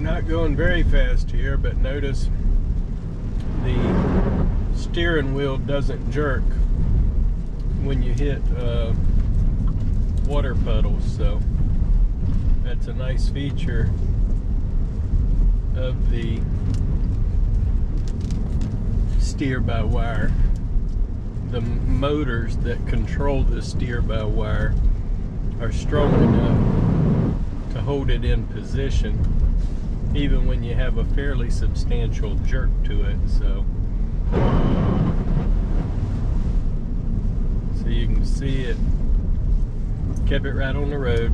not going very fast here, but notice the steering wheel doesn't jerk when you hit water puddles, so that's a nice feature of the steer-by-wire. The motors that control the steer-by-wire are strong enough to hold it in position even when you have a fairly substantial jerk to it. So you can see it kept it right on the road.